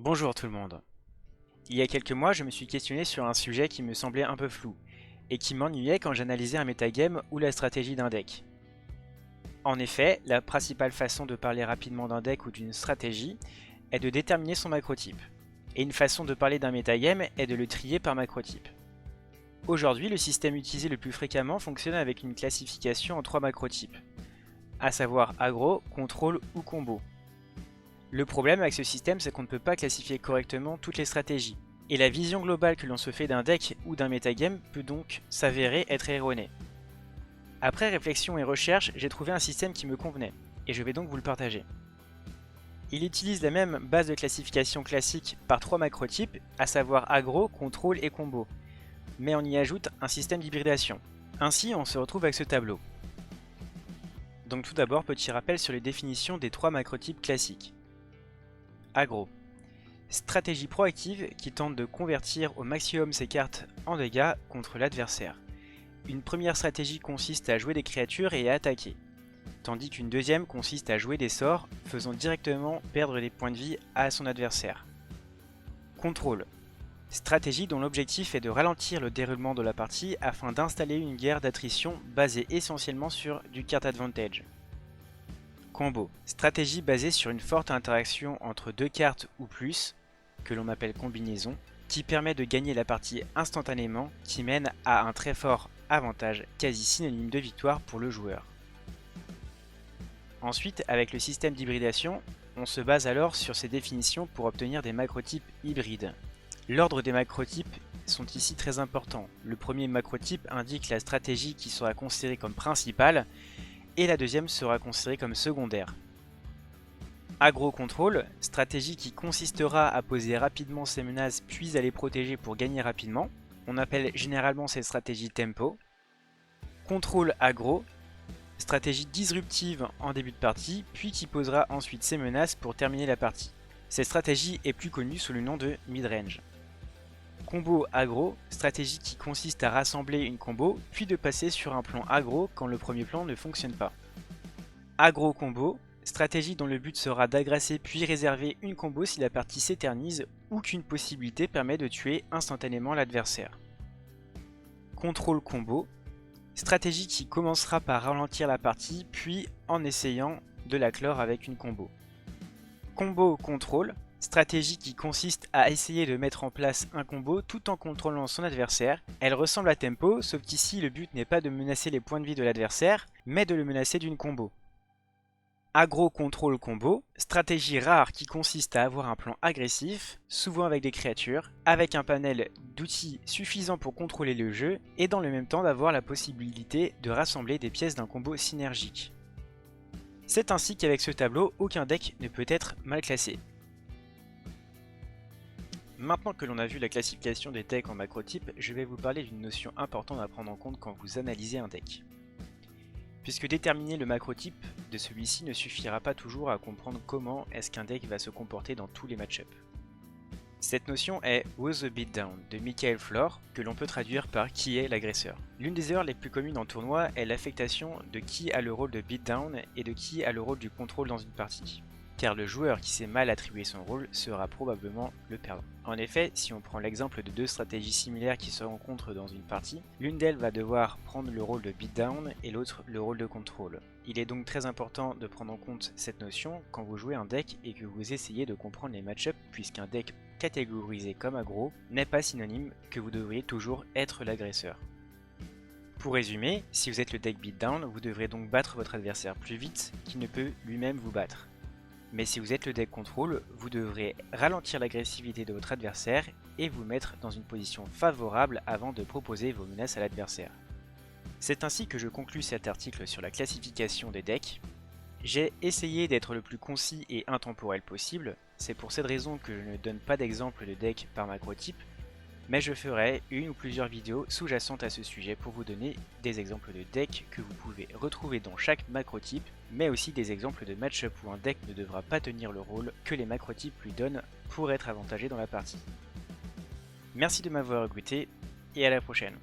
Bonjour tout le monde. Il y a quelques mois, je me suis questionné sur un sujet qui me semblait un peu flou, et qui m'ennuyait quand j'analysais un metagame ou la stratégie d'un deck. En effet, la principale façon de parler rapidement d'un deck ou d'une stratégie est de déterminer son macrotype, et une façon de parler d'un metagame est de le trier par macrotype. Aujourd'hui, le système utilisé le plus fréquemment fonctionne avec une classification en 3 macrotypes, à savoir aggro, contrôle ou combo. Le problème avec ce système, c'est qu'on ne peut pas classifier correctement toutes les stratégies, et la vision globale que l'on se fait d'un deck ou d'un metagame peut donc s'avérer être erronée. Après réflexion et recherche, j'ai trouvé un système qui me convenait, et je vais donc vous le partager. Il utilise la même base de classification classique par 3 macrotypes, à savoir aggro, contrôle et combo, mais on y ajoute un système d'hybridation. Ainsi, on se retrouve avec ce tableau. Donc tout d'abord, petit rappel sur les définitions des 3 macrotypes classiques. Aggro. Stratégie proactive qui tente de convertir au maximum ses cartes en dégâts contre l'adversaire. Une première stratégie consiste à jouer des créatures et à attaquer, tandis qu'une deuxième consiste à jouer des sorts faisant directement perdre des points de vie à son adversaire. Contrôle. Stratégie dont l'objectif est de ralentir le déroulement de la partie afin d'installer une guerre d'attrition basée essentiellement sur du card advantage. Combo. Stratégie basée sur une forte interaction entre deux cartes ou plus, que l'on appelle combinaison, qui permet de gagner la partie instantanément, qui mène à un très fort avantage quasi synonyme de victoire pour le joueur. Ensuite, avec le système d'hybridation, on se base alors sur ces définitions pour obtenir des macrotypes hybrides. L'ordre des macrotypes sont ici très importants. Le premier macrotype indique la stratégie qui sera considérée comme principale, et la deuxième sera considérée comme secondaire. Aggro-contrôle, stratégie qui consistera à poser rapidement ses menaces puis à les protéger pour gagner rapidement. On appelle généralement cette stratégie tempo. Contrôle aggro, stratégie disruptive en début de partie, puis qui posera ensuite ses menaces pour terminer la partie. Cette stratégie est plus connue sous le nom de mid-range. Combo aggro, stratégie qui consiste à rassembler une combo, puis de passer sur un plan aggro quand le premier plan ne fonctionne pas. Aggro combo, stratégie dont le but sera d'agresser puis réserver une combo si la partie s'éternise ou qu'une possibilité permet de tuer instantanément l'adversaire. Contrôle combo, stratégie qui commencera par ralentir la partie puis en essayant de la clore avec une combo. Combo contrôle, stratégie qui consiste à essayer de mettre en place un combo tout en contrôlant son adversaire. Elle ressemble à tempo, sauf qu'ici le but n'est pas de menacer les points de vie de l'adversaire, mais de le menacer d'une combo. Aggro contrôle combo, stratégie rare qui consiste à avoir un plan agressif, souvent avec des créatures, avec un panel d'outils suffisant pour contrôler le jeu, et dans le même temps d'avoir la possibilité de rassembler des pièces d'un combo synergique. C'est ainsi qu'avec ce tableau, aucun deck ne peut être mal classé. Maintenant que l'on a vu la classification des decks en macrotypes, je vais vous parler d'une notion importante à prendre en compte quand vous analysez un deck. Puisque déterminer le macrotype de celui-ci ne suffira pas toujours à comprendre comment est-ce qu'un deck va se comporter dans tous les match-ups. Cette notion est Was the Beatdown de Michael Flor, que l'on peut traduire par qui est l'agresseur. L'une des erreurs les plus communes en tournoi est l'affectation de qui a le rôle de beatdown et de qui a le rôle du contrôle dans une partie. Car le joueur qui s'est mal attribué son rôle sera probablement le perdant. En effet, si on prend l'exemple de deux stratégies similaires qui se rencontrent dans une partie, l'une d'elles va devoir prendre le rôle de beatdown et l'autre le rôle de contrôle. Il est donc très important de prendre en compte cette notion quand vous jouez un deck et que vous essayez de comprendre les match-ups, puisqu'un deck catégorisé comme aggro n'est pas synonyme que vous devriez toujours être l'agresseur. Pour résumer, si vous êtes le deck beatdown, vous devrez donc battre votre adversaire plus vite qu'il ne peut lui-même vous battre. Mais si vous êtes le deck contrôle, vous devrez ralentir l'agressivité de votre adversaire et vous mettre dans une position favorable avant de proposer vos menaces à l'adversaire. C'est ainsi que je conclus cet article sur la classification des decks. J'ai essayé d'être le plus concis et intemporel possible, c'est pour cette raison que je ne donne pas d'exemple de deck par macrotype, mais je ferai une ou plusieurs vidéos sous-jacentes à ce sujet pour vous donner des exemples de decks que vous pouvez retrouver dans chaque macrotype, mais aussi des exemples de match-up où un deck ne devra pas tenir le rôle que les macrotypes lui donnent pour être avantagé dans la partie. Merci de m'avoir écouté et à la prochaine.